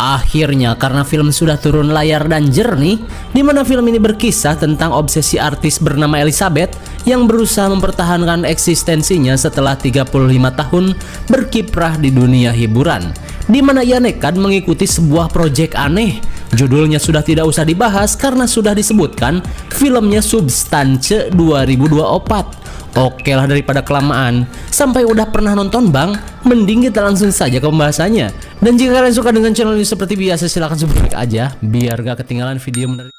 Akhirnya karena film sudah turun layar dan jernih, di mana film ini berkisah tentang obsesi artis bernama Elizabeth yang berusaha mempertahankan eksistensinya setelah 35 tahun berkiprah di dunia hiburan, di mana ia nekat mengikuti sebuah proyek aneh. Judulnya sudah tidak usah dibahas karena sudah disebutkan, filmnya Substance 2024. Oke lah, daripada kelamaan, sampai udah pernah nonton bang, mending kita langsung saja ke pembahasannya. Dan jika kalian suka dengan channel ini seperti biasa, silahkan subscribe aja biar gak ketinggalan video menarik.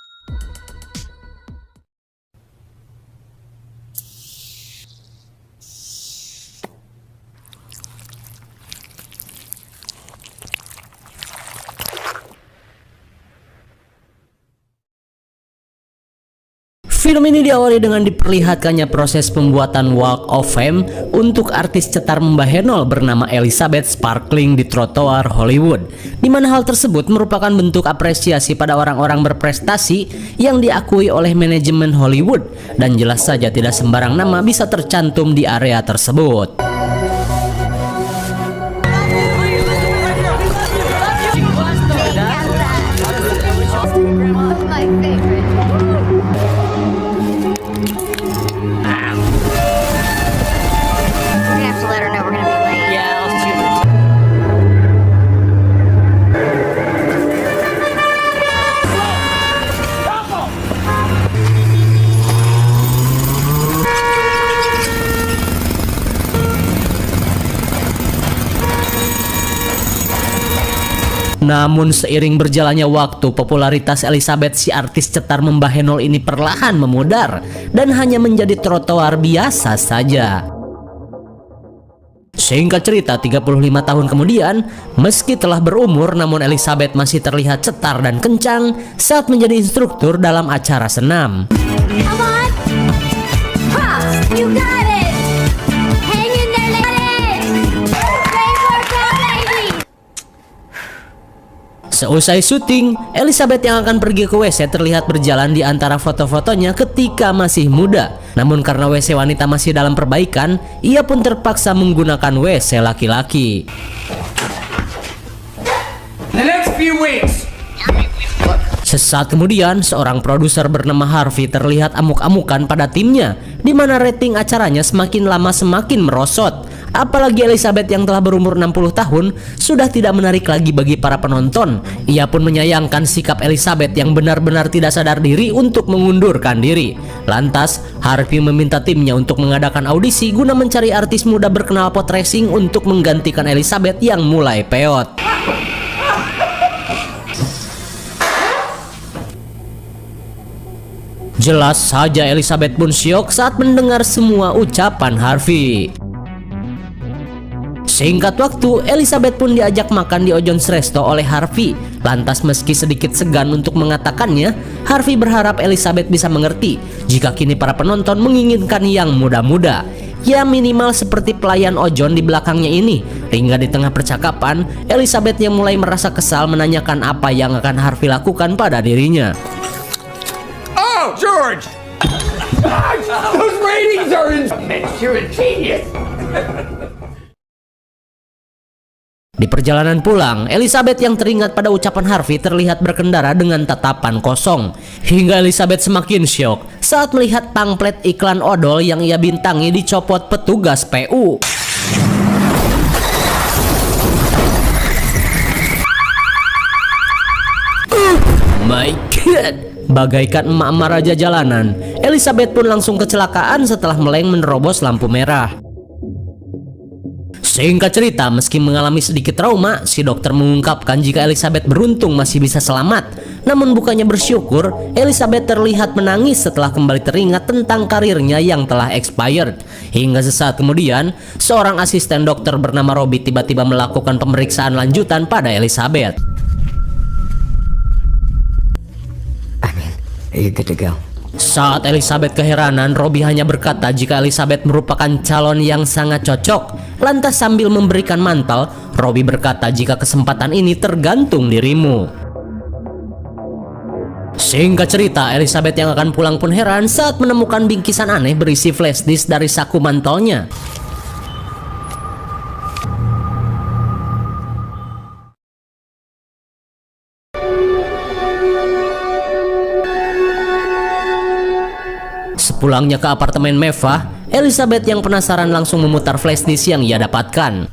Film ini diawali dengan diperlihatkannya proses pembuatan Walk of Fame untuk artis cetar membahenol bernama Elizabeth Sparkling di trotoar Hollywood, di mana hal tersebut merupakan bentuk apresiasi pada orang-orang berprestasi yang diakui oleh manajemen Hollywood, dan jelas saja tidak sembarang nama bisa tercantum di area tersebut. Namun seiring berjalannya waktu, popularitas Elizabeth si artis cetar membahenol ini perlahan memudar dan hanya menjadi trotoar biasa saja. Singkat cerita, 35 tahun kemudian, meski telah berumur, namun Elizabeth masih terlihat cetar dan kencang saat menjadi instruktur dalam acara senam. Seusai syuting, Elizabeth yang akan pergi ke WC terlihat berjalan di antara foto-fotonya ketika masih muda. Namun karena WC wanita masih dalam perbaikan, ia pun terpaksa menggunakan WC laki-laki. Sesaat kemudian, seorang produser bernama Harvey terlihat amuk-amukan pada timnya, di mana rating acaranya semakin lama semakin merosot. Apalagi Elizabeth yang telah berumur 60 tahun sudah tidak menarik lagi bagi para penonton. Ia pun menyayangkan sikap Elizabeth yang benar-benar tidak sadar diri untuk mengundurkan diri. Lantas, Harvey meminta timnya untuk mengadakan audisi guna mencari artis muda berknalpot racing untuk menggantikan Elizabeth yang mulai peot. Jelas saja Elizabeth pun syok saat mendengar semua ucapan Harvey. Singkat waktu, Elizabeth pun diajak makan di Ojon's Resto oleh Harvey. Lantas meski sedikit segan untuk mengatakannya, Harvey berharap Elizabeth bisa mengerti jika kini para penonton menginginkan yang muda-muda. Ya minimal seperti pelayan Ojon di belakangnya ini. Hingga di tengah percakapan, Elizabeth yang mulai merasa kesal menanyakan apa yang akan Harvey lakukan pada dirinya. Oh, George! Those ratings are immense. You're a genius. Di perjalanan pulang, Elizabeth yang teringat pada ucapan Harvey terlihat berkendara dengan tatapan kosong. Hingga Elizabeth semakin syok saat melihat pamflet iklan odol yang ia bintangi dicopot petugas PU. My God! Bagaikan emak-emak raja jalanan, Elizabeth pun langsung kecelakaan setelah meleng menerobos lampu merah. Singkat cerita, meski mengalami sedikit trauma, si dokter mengungkapkan jika Elizabeth beruntung masih bisa selamat. Namun bukannya bersyukur, Elizabeth terlihat menangis setelah kembali teringat tentang karirnya yang telah expired. Hingga sesaat kemudian, seorang asisten dokter bernama Robbie tiba-tiba melakukan pemeriksaan lanjutan pada Elizabeth. Are you good to go? Saat Elizabeth keheranan, Robbie hanya berkata jika Elizabeth merupakan calon yang sangat cocok. Lantas sambil memberikan mantel, Robbie berkata jika kesempatan ini tergantung dirimu. Singkat cerita, Elizabeth yang akan pulang pun heran saat menemukan bingkisan aneh berisi flash disk dari saku mantelnya. Sepulangnya ke apartemen Meva, Elizabeth yang penasaran langsung memutar flash disk yang ia dapatkan.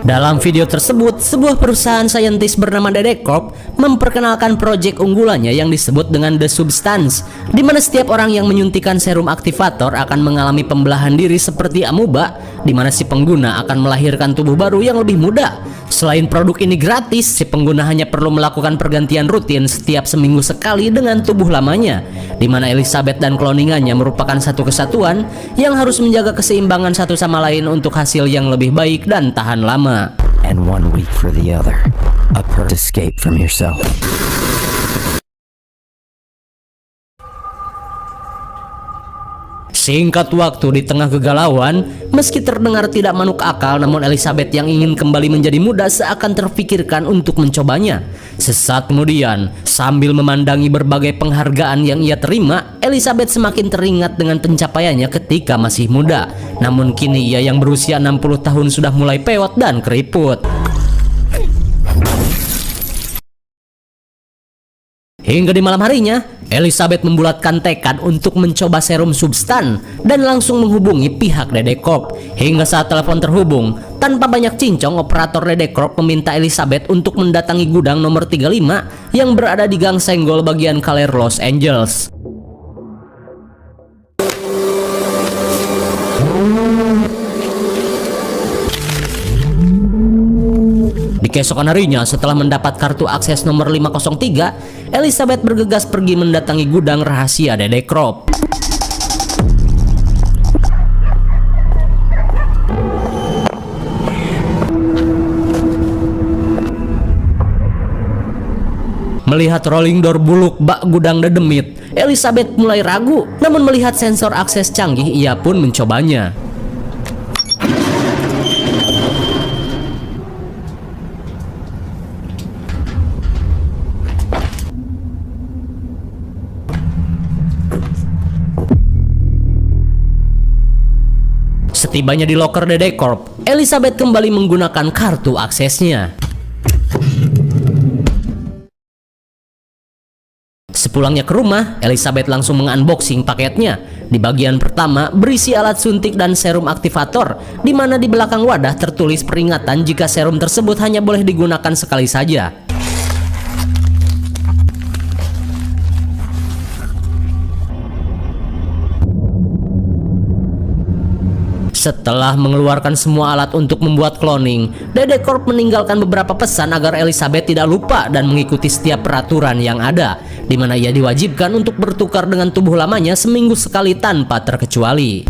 Dalam video tersebut, sebuah perusahaan saintis bernama Dede Corp memperkenalkan proyek unggulannya yang disebut dengan The Substance, di mana setiap orang yang menyuntikkan serum aktivator akan mengalami pembelahan diri seperti amuba, di mana si pengguna akan melahirkan tubuh baru yang lebih muda. Selain produk ini gratis, si pengguna hanya perlu melakukan pergantian rutin setiap seminggu sekali dengan tubuh lamanya, di mana Elizabeth dan cloningannya merupakan satu kesatuan yang harus menjaga keseimbangan satu sama lain untuk hasil yang lebih baik dan tahan lama. And 1 week for the other. A perfect escape from yourself. Singkat waktu di tengah kegalauan, meski terdengar tidak manuk akal, namun Elizabeth yang ingin kembali menjadi muda seakan terfikirkan untuk mencobanya. Sesaat kemudian, sambil memandangi berbagai penghargaan yang ia terima, Elizabeth semakin teringat dengan pencapaiannya ketika masih muda. Namun kini ia yang berusia 60 tahun sudah mulai pewot dan keriput. Hingga di malam harinya, Elizabeth membulatkan tekad untuk mencoba serum substan dan langsung menghubungi pihak Dede Corp. Hingga saat telepon terhubung, tanpa banyak cincong, operator Dede Corp meminta Elizabeth untuk mendatangi gudang nomor 35 yang berada di Gang Senggol bagian Kaler, Los Angeles. Di keesokan harinya, setelah mendapat kartu akses nomor 503, Elizabeth bergegas pergi mendatangi gudang rahasia Dede Corp. Melihat rolling door buluk bak gudang dedemit, Elizabeth mulai ragu. Namun melihat sensor akses canggih, ia pun mencobanya. Setibanya di loker Dede Corp, Elizabeth kembali menggunakan kartu aksesnya. Sepulangnya ke rumah, Elizabeth langsung mengunboxing paketnya. Di bagian pertama berisi alat suntik dan serum aktivator, di mana di belakang wadah tertulis peringatan jika serum tersebut hanya boleh digunakan sekali saja. Setelah mengeluarkan semua alat untuk membuat cloning, Dede Corp meninggalkan beberapa pesan agar Elizabeth tidak lupa dan mengikuti setiap peraturan yang ada, di mana ia diwajibkan untuk bertukar dengan tubuh lamanya seminggu sekali tanpa terkecuali.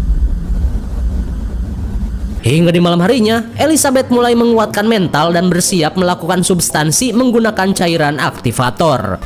Hingga di malam harinya, Elizabeth mulai menguatkan mental dan bersiap melakukan substansi menggunakan cairan aktivator.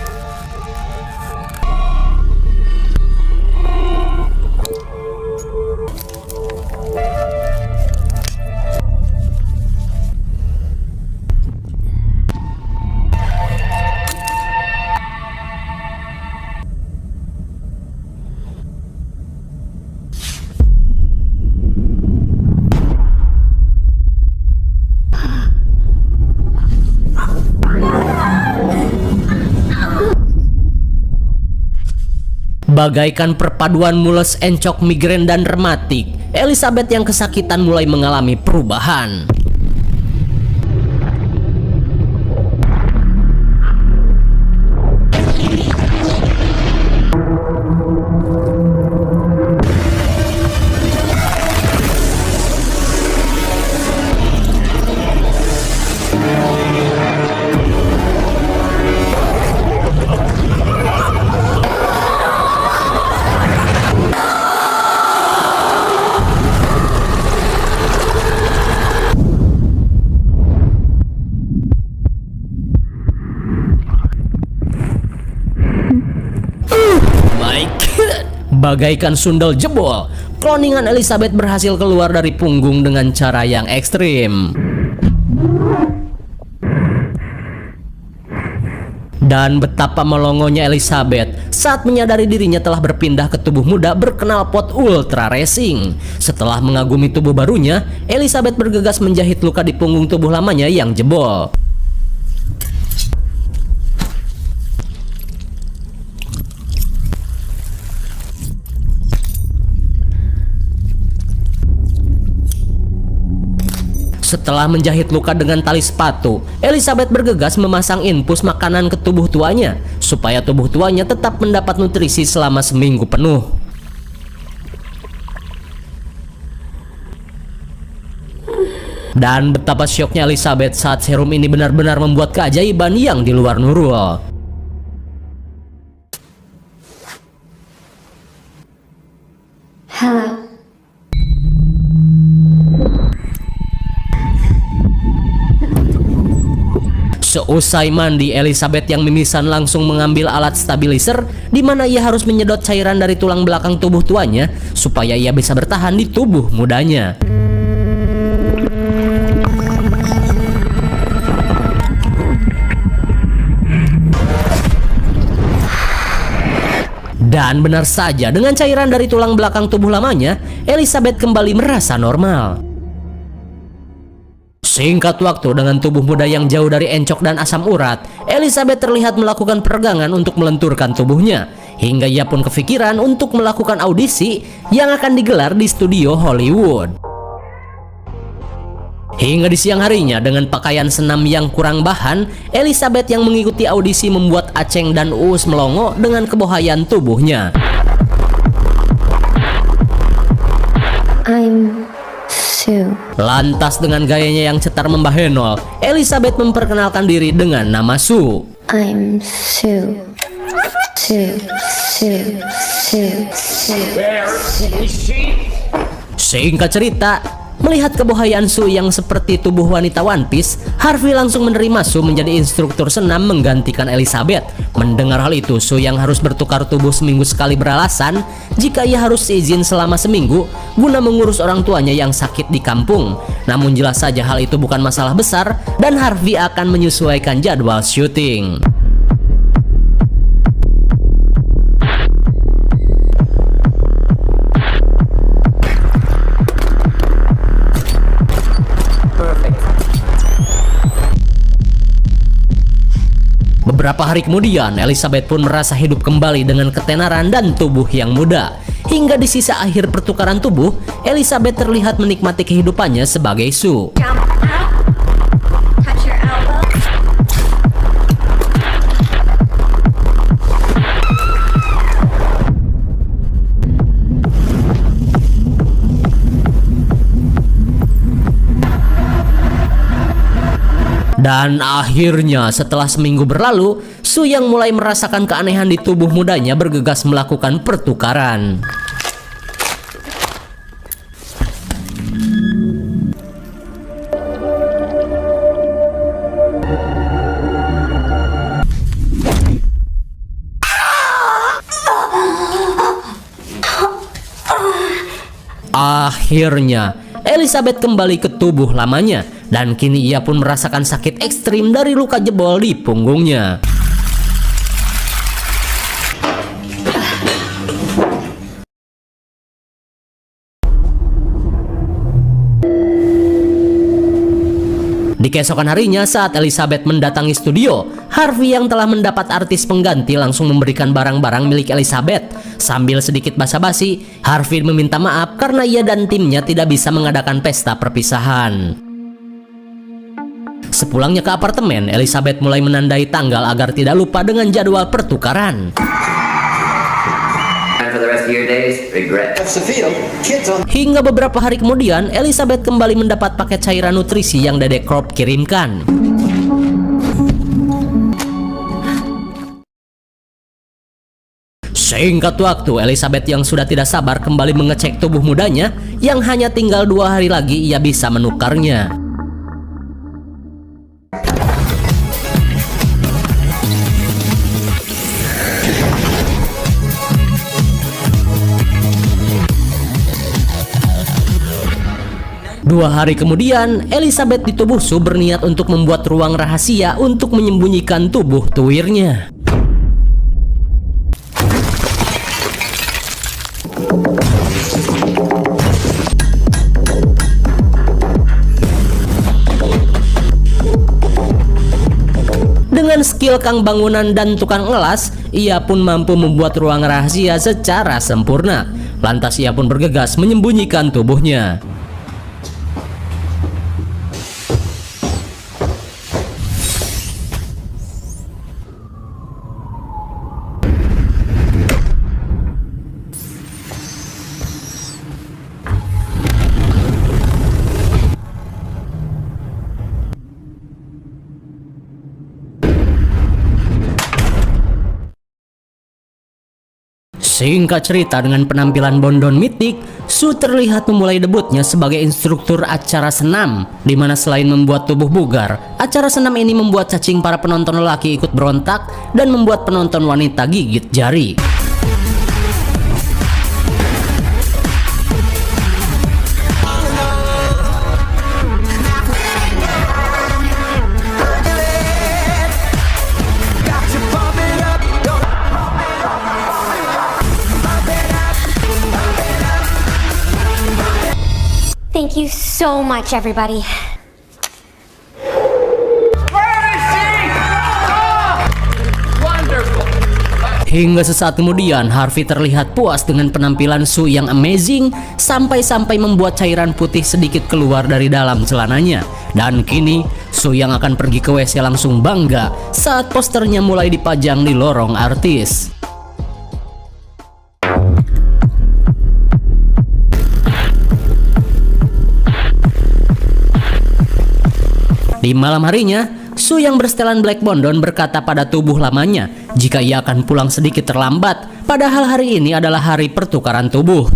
Bagaikan perpaduan mules, encok, migrain, dan rematik, Elizabeth yang kesakitan mulai mengalami perubahan. Bagaikan sundel jebol, kloningan Elizabeth berhasil keluar dari punggung dengan cara yang ekstrim. Dan betapa melongonya Elizabeth saat menyadari dirinya telah berpindah ke tubuh muda berknalpot Ultra Racing. Setelah mengagumi tubuh barunya, Elizabeth bergegas menjahit luka di punggung tubuh lamanya yang jebol. Setelah menjahit luka dengan tali sepatu, Elizabeth bergegas memasang infus makanan ke tubuh tuanya supaya tubuh tuanya tetap mendapat nutrisi selama seminggu penuh. Dan betapa syoknya Elizabeth saat serum ini benar-benar membuat keajaiban yang di luar Nurul. Hello. Seusai mandi, Elizabeth yang mimisan langsung mengambil alat stabilizer di mana ia harus menyedot cairan dari tulang belakang tubuh tuanya supaya ia bisa bertahan di tubuh mudanya. Dan benar saja, dengan cairan dari tulang belakang tubuh lamanya, Elizabeth kembali merasa normal. Singkat waktu, dengan tubuh muda yang jauh dari encok dan asam urat, Elizabeth terlihat melakukan peregangan untuk melenturkan tubuhnya. Hingga ia pun kepikiran untuk melakukan audisi yang akan digelar di studio Hollywood. Hingga di siang harinya, dengan pakaian senam yang kurang bahan, Elizabeth yang mengikuti audisi membuat Aceng dan Uus melongo dengan kebohaian tubuhnya. I'm Sue. Lantas dengan gayanya yang cetar membahenol, Elizabeth memperkenalkan diri dengan nama Sue. I'm Sue. Sue. Sue. Sue. Sue. Where is she? Singkat cerita, melihat kebohaian Sue yang seperti tubuh wanita One Piece, Harvey langsung menerima Sue menjadi instruktur senam menggantikan Elizabeth. Mendengar hal itu, Sue yang harus bertukar tubuh seminggu sekali beralasan jika ia harus izin selama seminggu guna mengurus orang tuanya yang sakit di kampung. Namun jelas saja hal itu bukan masalah besar dan Harvey akan menyesuaikan jadwal syuting. Beberapa hari kemudian, Elizabeth pun merasa hidup kembali dengan ketenaran dan tubuh yang muda. Hingga di sisa akhir pertukaran tubuh, Elizabeth terlihat menikmati kehidupannya sebagai Sue. Touch your elbow. Dan akhirnya setelah seminggu berlalu, Sue yang mulai merasakan keanehan di tubuh mudanya bergegas melakukan pertukaran. Akhirnya Elizabeth kembali ke tubuh lamanya dan kini ia pun merasakan sakit ekstrim dari luka jebol di punggungnya. Di keesokan harinya saat Elizabeth mendatangi studio, Harvey yang telah mendapat artis pengganti langsung memberikan barang-barang milik Elizabeth. Sambil sedikit basa-basi, Harvey meminta maaf karena ia dan timnya tidak bisa mengadakan pesta perpisahan. Sepulangnya ke apartemen, Elizabeth mulai menandai tanggal agar tidak lupa dengan jadwal pertukaran. Hingga beberapa hari kemudian, Elizabeth kembali mendapat paket cairan nutrisi yang Dedek Corp kirimkan. Singkat waktu, Elizabeth yang sudah tidak sabar kembali mengecek tubuh mudanya yang hanya tinggal 2 hari lagi ia bisa menukarnya. Dua hari kemudian, Elizabeth di tubuh Sue berniat untuk membuat ruang rahasia untuk menyembunyikan tubuh tuwirnya. Dengan skill kang bangunan dan tukang ngelas, ia pun mampu membuat ruang rahasia secara sempurna. Lantas ia pun bergegas menyembunyikan tubuhnya. Singkat cerita, dengan penampilan Bondon mitik, Su terlihat memulai debutnya sebagai instruktur acara senam, di mana selain membuat tubuh bugar, acara senam ini membuat cacing para penonton lelaki ikut berontak dan membuat penonton wanita gigit jari. Thank you so much, everybody. Hingga sesaat kemudian, Harvey terlihat puas dengan penampilan Su yang amazing, sampai-sampai membuat cairan putih sedikit keluar dari dalam celananya. Dan kini, Su yang akan pergi ke WC langsung bangga saat posternya mulai dipajang di lorong artis. Di malam harinya, Su yang bersetelan Black Bondon berkata pada tubuh lamanya jika ia akan pulang sedikit terlambat, padahal hari ini adalah hari pertukaran tubuh.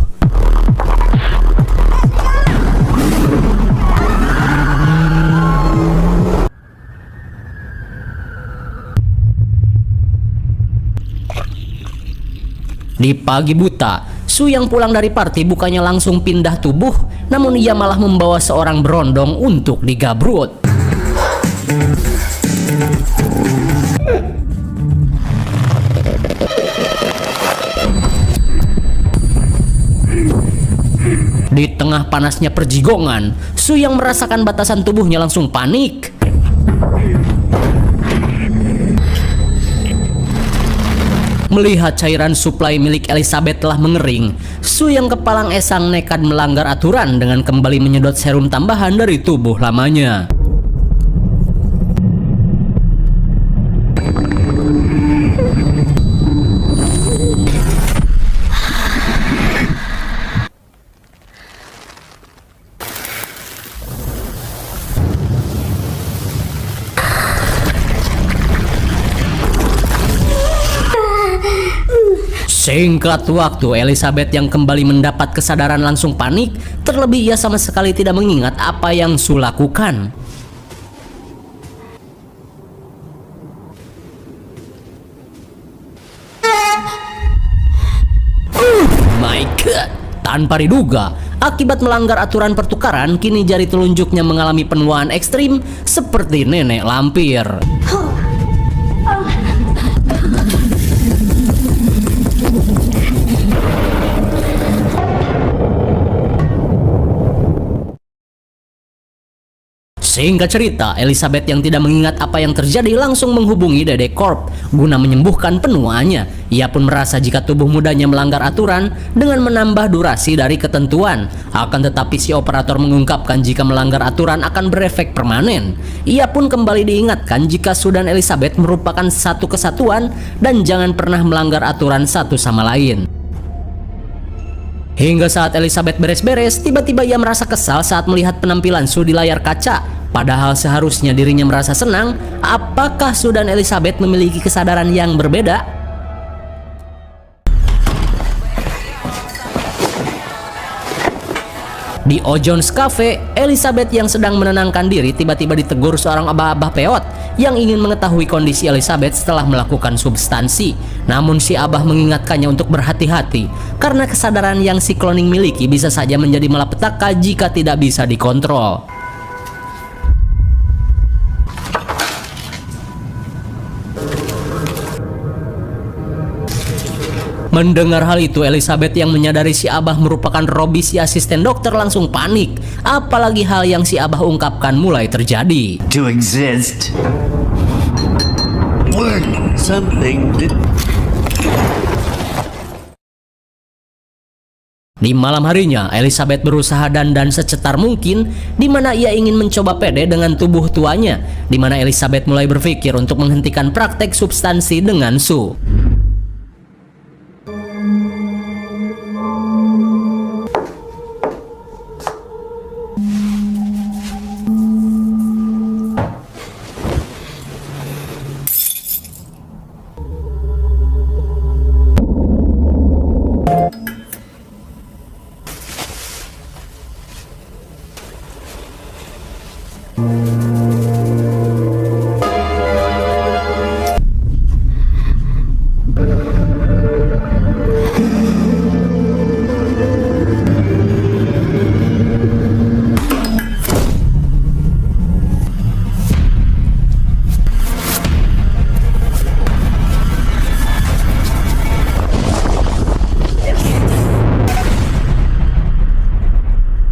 Di pagi buta, Su yang pulang dari party bukannya langsung pindah tubuh, namun ia malah membawa seorang berondong untuk digabrut. Di tengah panasnya perjigongan, Su yang merasakan batasan tubuhnya langsung panik. Melihat cairan suplai milik Elizabeth telah mengering, Su yang kepalang esang nekat melanggar aturan dengan kembali menyedot serum tambahan dari tubuh lamanya. Singkat waktu, Elizabeth yang kembali mendapat kesadaran langsung panik, terlebih ia sama sekali tidak mengingat apa yang Su lakukan. My God! Tanpa diduga, akibat melanggar aturan pertukaran, kini jari telunjuknya mengalami penuaan ekstrim seperti nenek lampir. Singkat cerita, Elizabeth yang tidak mengingat apa yang terjadi langsung menghubungi Dede Corp guna menyembuhkan penuaannya. Ia pun merasa jika tubuh mudanya melanggar aturan dengan menambah durasi dari ketentuan. Akan tetapi si operator mengungkapkan jika melanggar aturan akan berefek permanen. Ia pun kembali diingatkan jika Su dan Elizabeth merupakan satu kesatuan dan jangan pernah melanggar aturan satu sama lain. Hingga saat Elizabeth beres-beres, tiba-tiba ia merasa kesal saat melihat penampilan Su di layar kaca. Padahal seharusnya dirinya merasa senang. Apakah Su dan Elizabeth memiliki kesadaran yang berbeda? Di O'John's Cafe, Elizabeth yang sedang menenangkan diri tiba-tiba ditegur seorang abah-abah peot yang ingin mengetahui kondisi Elizabeth setelah melakukan substansi. Namun si abah mengingatkannya untuk berhati-hati karena kesadaran yang si cloning miliki bisa saja menjadi malapetaka jika tidak bisa dikontrol. Mendengar hal itu, Elizabeth yang menyadari si abah merupakan Robbie si asisten dokter langsung panik. Apalagi hal yang si abah ungkapkan mulai terjadi. To exist. Learn something. Di malam harinya, Elizabeth berusaha dandan secetar mungkin, di mana ia ingin mencoba pede dengan tubuh tuanya, di mana Elizabeth mulai berpikir untuk menghentikan praktek substansi dengan Su.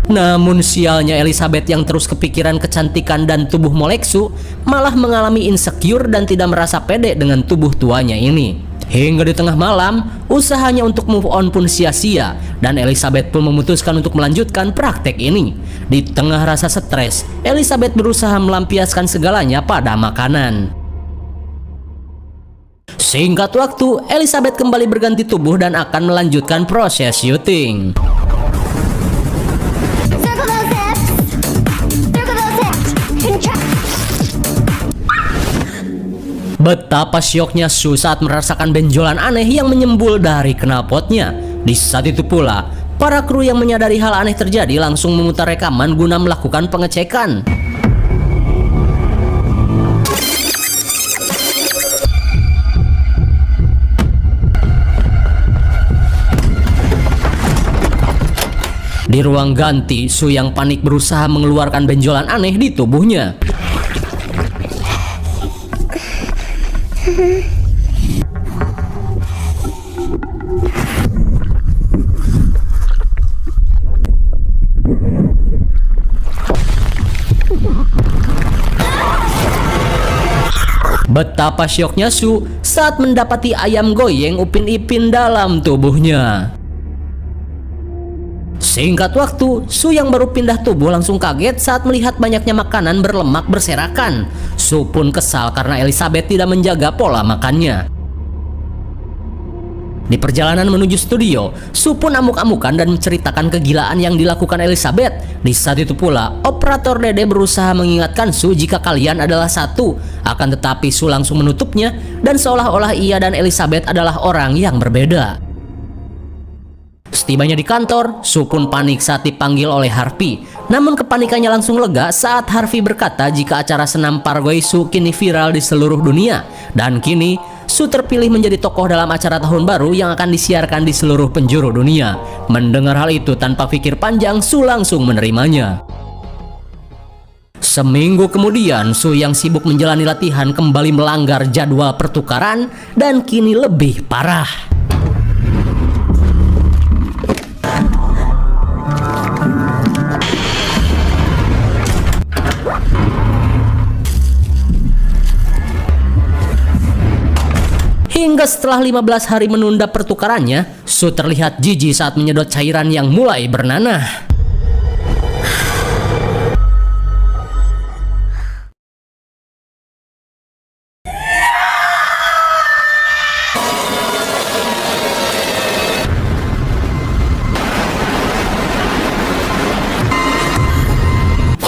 Namun sialnya Elizabeth yang terus kepikiran kecantikan dan tubuh Moleksu malah mengalami insecure dan tidak merasa pede dengan tubuh tuanya ini. Hingga di tengah malam, usahanya untuk move on pun sia-sia dan Elizabeth pun memutuskan untuk melanjutkan praktek ini. Di tengah rasa stres, Elizabeth berusaha melampiaskan segalanya pada makanan. Singkat waktu, Elizabeth kembali berganti tubuh dan akan melanjutkan proses syuting. Circle those hips. Circle those hips. Contract. Betapa syoknya Sue saat merasakan benjolan aneh yang menyembul dari knalpotnya. Di saat itu pula, para kru yang menyadari hal aneh terjadi langsung memutar rekaman guna melakukan pengecekan. Di ruang ganti, Sue yang panik berusaha mengeluarkan benjolan aneh di tubuhnya. Betapa syoknya Sue saat mendapati ayam goyeng Upin Ipin dalam tubuhnya. Singkat waktu, Sue yang baru pindah tubuh langsung kaget saat melihat banyaknya makanan berlemak berserakan. Sue pun kesal karena Elizabeth tidak menjaga pola makannya. Di perjalanan menuju studio, Sue pun amuk-amukan dan menceritakan kegilaan yang dilakukan Elizabeth. Di saat itu pula, operator Dede berusaha mengingatkan Sue jika kalian adalah satu. Akan tetapi Sue langsung menutupnya dan seolah-olah ia dan Elizabeth adalah orang yang berbeda. Setibanya di kantor, Sue pun panik saat dipanggil oleh Harvey. Namun kepanikannya langsung lega saat Harvey berkata jika acara senam Pargoy Sue kini viral di seluruh dunia. Dan kini, Sue terpilih menjadi tokoh dalam acara tahun baru yang akan disiarkan di seluruh penjuru dunia. Mendengar hal itu tanpa pikir panjang, Sue langsung menerimanya. Seminggu kemudian, Sue yang sibuk menjalani latihan kembali melanggar jadwal pertukaran dan kini lebih parah. Hingga setelah 15 hari menunda pertukarannya, Sue terlihat jijik saat menyedot cairan yang mulai bernanah.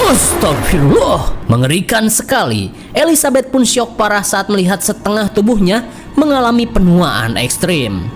Astagfirullah, mengerikan sekali. Elizabeth pun syok parah saat melihat setengah tubuhnya mengalami penuaan ekstrim.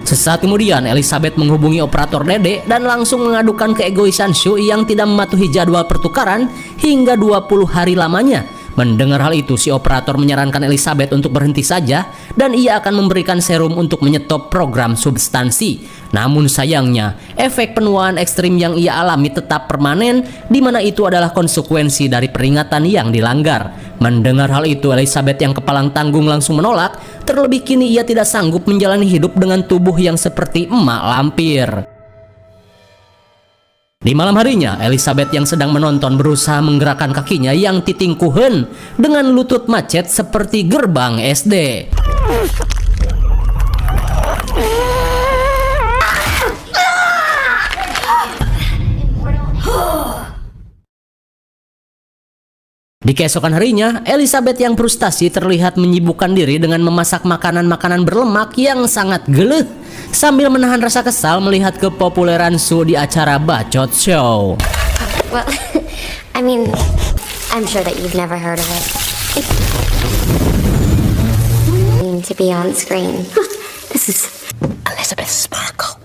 Sesaat kemudian, Elizabeth menghubungi operator Dede dan langsung mengadukan keegoisan Sue yang tidak mematuhi jadwal pertukaran hingga 20 hari lamanya. Mendengar hal itu, si operator menyarankan Elizabeth untuk berhenti saja dan ia akan memberikan serum untuk menyetop program substansi. Namun sayangnya, efek penuaan ekstrim yang ia alami tetap permanen, di mana itu adalah konsekuensi dari peringatan yang dilanggar. Mendengar hal itu, Elizabeth yang kepalang tanggung langsung menolak, terlebih kini ia tidak sanggup menjalani hidup dengan tubuh yang seperti emak lampir. Di malam harinya, Elizabeth yang sedang menonton berusaha menggerakkan kakinya yang titingkuhen dengan lutut macet seperti gerbang SD. Di keesokan harinya, Elizabeth yang frustasi terlihat menyibukkan diri dengan memasak makanan-makanan berlemak yang sangat geleh sambil menahan rasa kesal melihat kepopuleran Sue di acara Bacot Show. Well, I mean, I'm sure that you've never heard of it. To be on screen. This is Elizabeth Sparkle.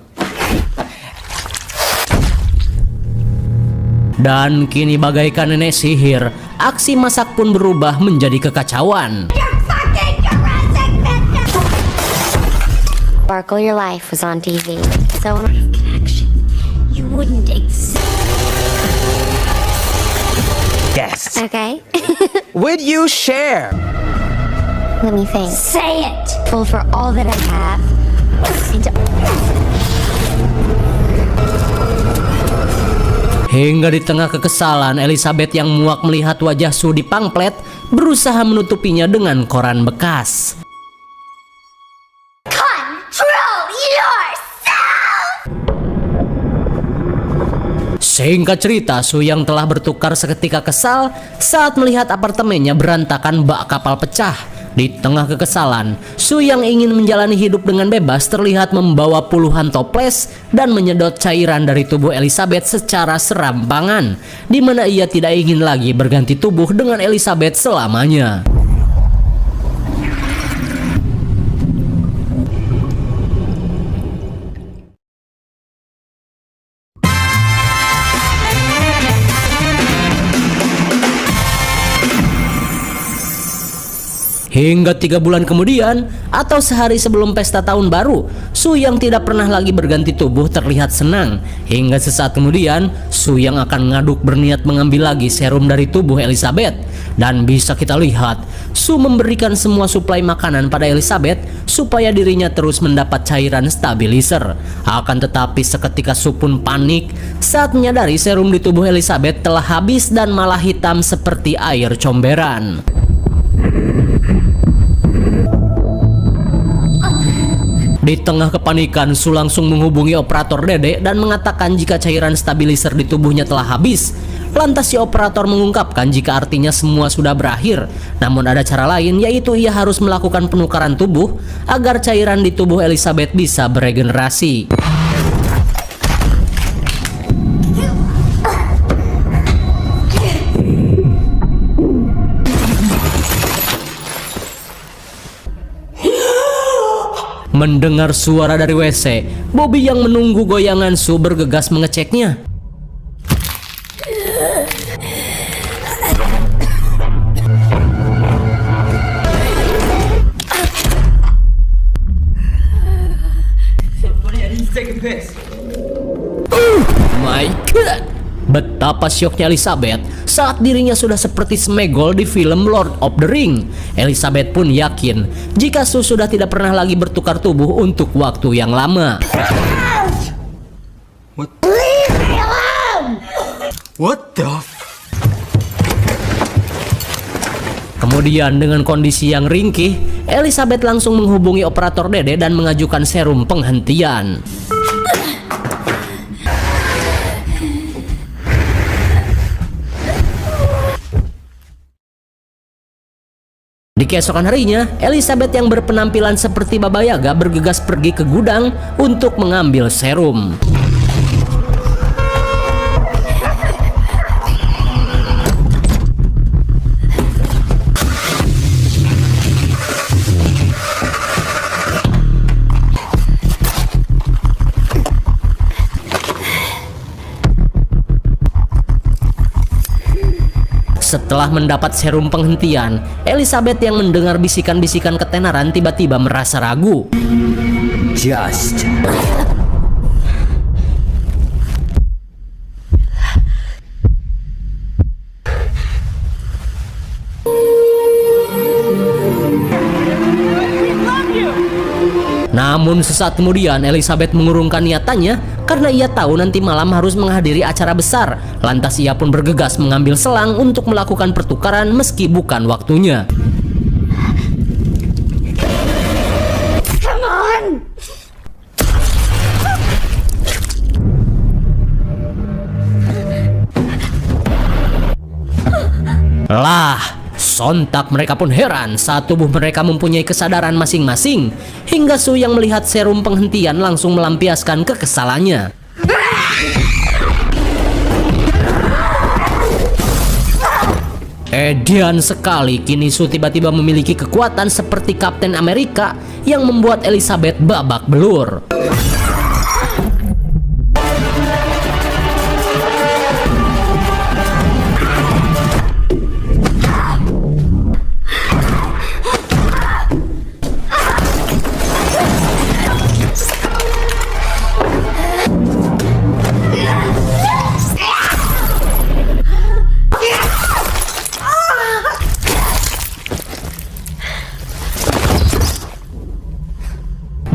Dan kini bagaikan nenek sihir, aksi masak pun berubah menjadi kekacauan. Sparkle, your life was on TV. So you wouldn't exist. Yes. Okay. Would you share? Let me think. Say it. Full for all that I have. Hingga di tengah kekesalan, Elizabeth yang muak melihat wajah Sue di pamflet berusaha menutupinya dengan koran bekas. Control yourself! Singkat cerita, Sue yang telah bertukar seketika kesal saat melihat apartemennya berantakan bak kapal pecah. Di tengah kekesalan, Sue yang ingin menjalani hidup dengan bebas terlihat membawa puluhan toples dan menyedot cairan dari tubuh Elizabeth secara serampangan, di mana ia tidak ingin lagi berganti tubuh dengan Elizabeth selamanya. Hingga 3 bulan kemudian, atau sehari sebelum pesta tahun baru, Sue yang tidak pernah lagi berganti tubuh terlihat senang. Hingga sesaat kemudian, Sue yang akan ngaduk berniat mengambil lagi serum dari tubuh Elizabeth. Dan bisa kita lihat, Sue memberikan semua suplai makanan pada Elizabeth supaya dirinya terus mendapat cairan stabilizer. Akan tetapi seketika Sue pun panik saat menyadari serum di tubuh Elizabeth telah habis dan malah hitam seperti air comberan. Di tengah kepanikan, Sue langsung menghubungi operator Dede dan mengatakan jika cairan stabilizer di tubuhnya telah habis. Lantas si operator mengungkapkan jika artinya semua sudah berakhir. Namun ada cara lain, yaitu ia harus melakukan penukaran tubuh agar cairan di tubuh Elizabeth bisa beregenerasi. Mendengar suara dari WC, Bobby yang menunggu goyangan Sue bergegas mengeceknya. My God! Betapa syoknya Elizabeth saat dirinya sudah seperti Sméagol di film Lord of the Ring. Elizabeth pun yakin jika Sue sudah tidak pernah lagi bertukar tubuh untuk waktu yang lama. Leave me alone! What the Kemudian dengan kondisi yang ringkih, Elizabeth langsung menghubungi operator Dede dan mengajukan serum penghentian. Di keesokan harinya, Elizabeth yang berpenampilan seperti Baba Yaga bergegas pergi ke gudang untuk mengambil serum. Setelah mendapat serum penghentian, Elizabeth yang mendengar bisikan-bisikan ketenaran tiba-tiba merasa ragu. Just. Namun sesaat kemudian Elizabeth mengurungkan niatannya karena ia tahu nanti malam harus menghadiri acara besar. Lantas ia pun bergegas mengambil selang untuk melakukan pertukaran meski bukan waktunya. Come on! Lah, sontak mereka pun heran saat tubuh mereka mempunyai kesadaran masing-masing. Hingga Sue yang melihat serum penghentian langsung melampiaskan kekesalannya. Edian sekali, kini Sue tiba-tiba memiliki kekuatan seperti Kapten Amerika yang membuat Elizabeth babak belur.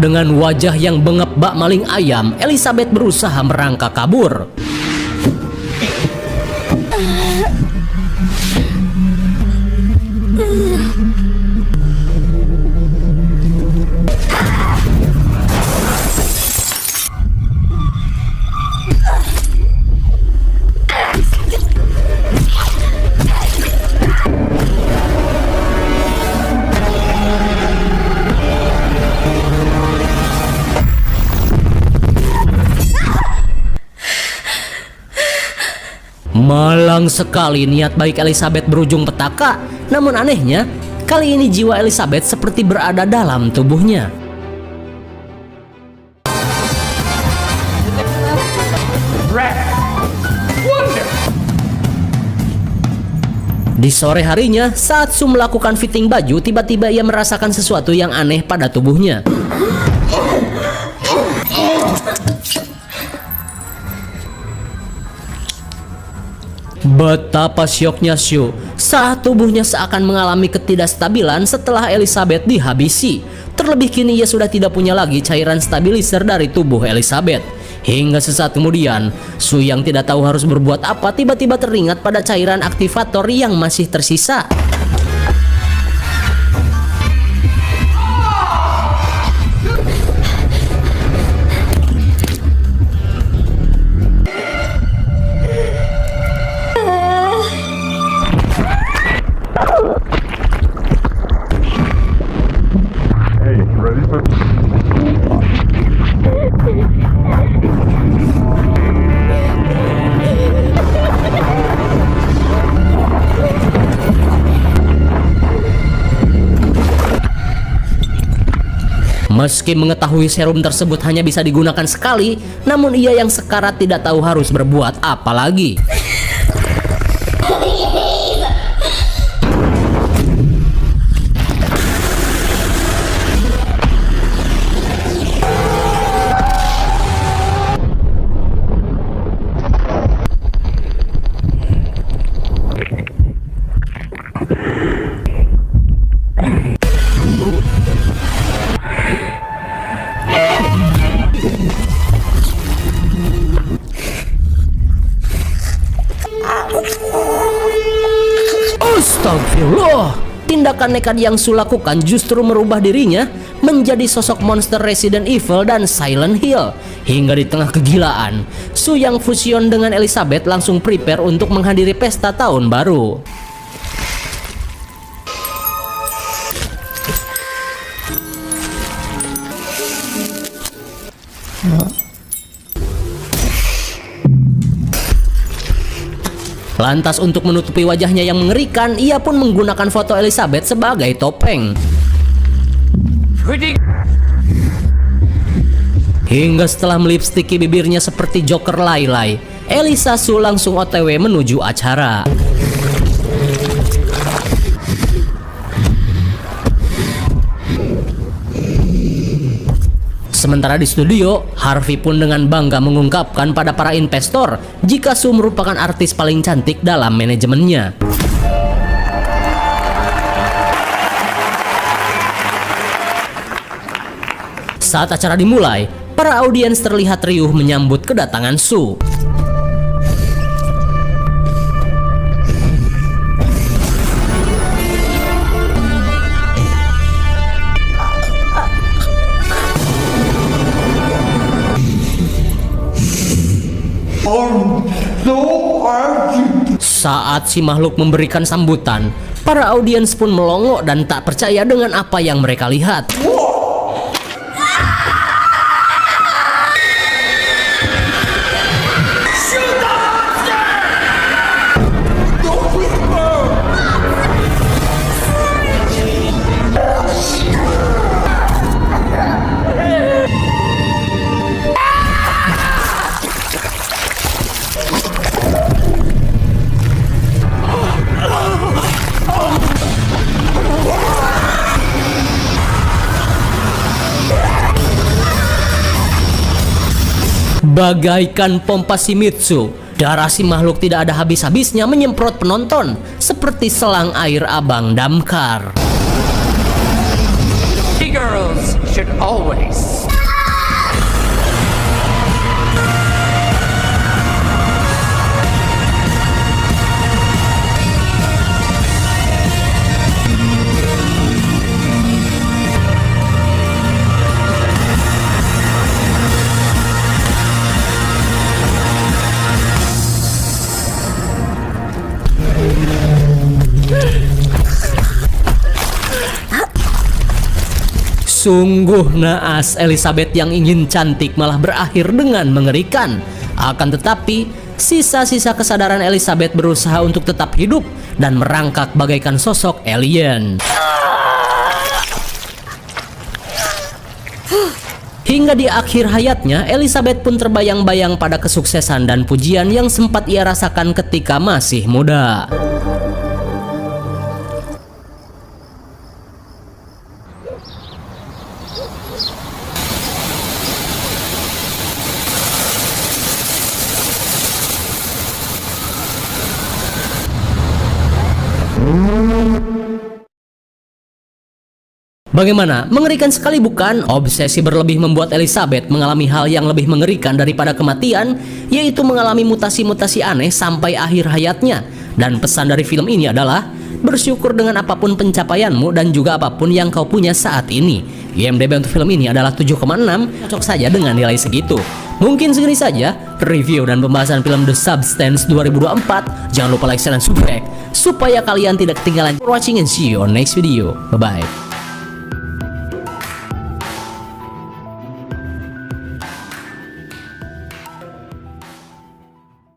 Dengan wajah yang bengep bak maling ayam, Elizabeth berusaha merangkak kabur. Malang sekali niat baik Elizabeth berujung petaka. Namun anehnya, kali ini jiwa Elizabeth seperti berada dalam tubuhnya. Di sore harinya, saat Sue melakukan fitting baju, tiba-tiba ia merasakan sesuatu yang aneh pada tubuhnya. Betapa syoknya Sue saat tubuhnya seakan mengalami ketidakstabilan setelah Elizabeth dihabisi. Terlebih kini ia sudah tidak punya lagi cairan stabilizer dari tubuh Elizabeth. Hingga sesaat kemudian, Sue yang tidak tahu harus berbuat apa tiba-tiba teringat pada cairan aktivator yang masih tersisa. Meski mengetahui serum tersebut hanya bisa digunakan sekali, namun ia yang sekarat tidak tahu harus berbuat apa lagi. Astagfirullah. Tindakan nekat yang Sue lakukan justru merubah dirinya menjadi sosok monster Resident Evil dan Silent Hill. Hingga di tengah kegilaan, Sue yang fusion dengan Elizabeth langsung prepare untuk menghadiri pesta tahun baru. Lantas untuk menutupi wajahnya yang mengerikan, ia pun menggunakan foto Elizabeth sebagai topeng. Hingga setelah melipstiki bibirnya seperti Joker Lai-Lai, Elisa Sue langsung OTW menuju acara. Sementara di studio, Harvey pun dengan bangga mengungkapkan pada para investor jika Sue merupakan artis paling cantik dalam manajemennya. Saat acara dimulai, para audiens terlihat riuh menyambut kedatangan Sue. Saat si makhluk memberikan sambutan, para audiens pun melongo dan tak percaya dengan apa yang mereka lihat. Bagaikan pompa Shimizu, darah si makhluk tidak ada habis-habisnya menyemprot penonton seperti selang air abang damkar. Girls should always. Sungguh naas, Elizabeth yang ingin cantik malah berakhir dengan mengerikan. Akan tetapi, sisa-sisa kesadaran Elizabeth berusaha untuk tetap hidup dan merangkak bagaikan sosok alien. Hingga di akhir hayatnya, Elizabeth pun terbayang-bayang pada kesuksesan dan pujian yang sempat ia rasakan ketika masih muda. Bagaimana? Mengerikan sekali bukan? Obsesi berlebih membuat Elizabeth mengalami hal yang lebih mengerikan daripada kematian, yaitu mengalami mutasi-mutasi aneh sampai akhir hayatnya. Dan pesan dari film ini adalah, bersyukur dengan apapun pencapaianmu dan juga apapun yang kau punya saat ini. IMDb untuk film ini adalah 7,6, cocok saja dengan nilai segitu. Mungkin segini saja review dan pembahasan film The Substance 2024. Jangan lupa like, share, dan subscribe supaya kalian tidak ketinggalan. For watching and see you on next video. Bye-bye.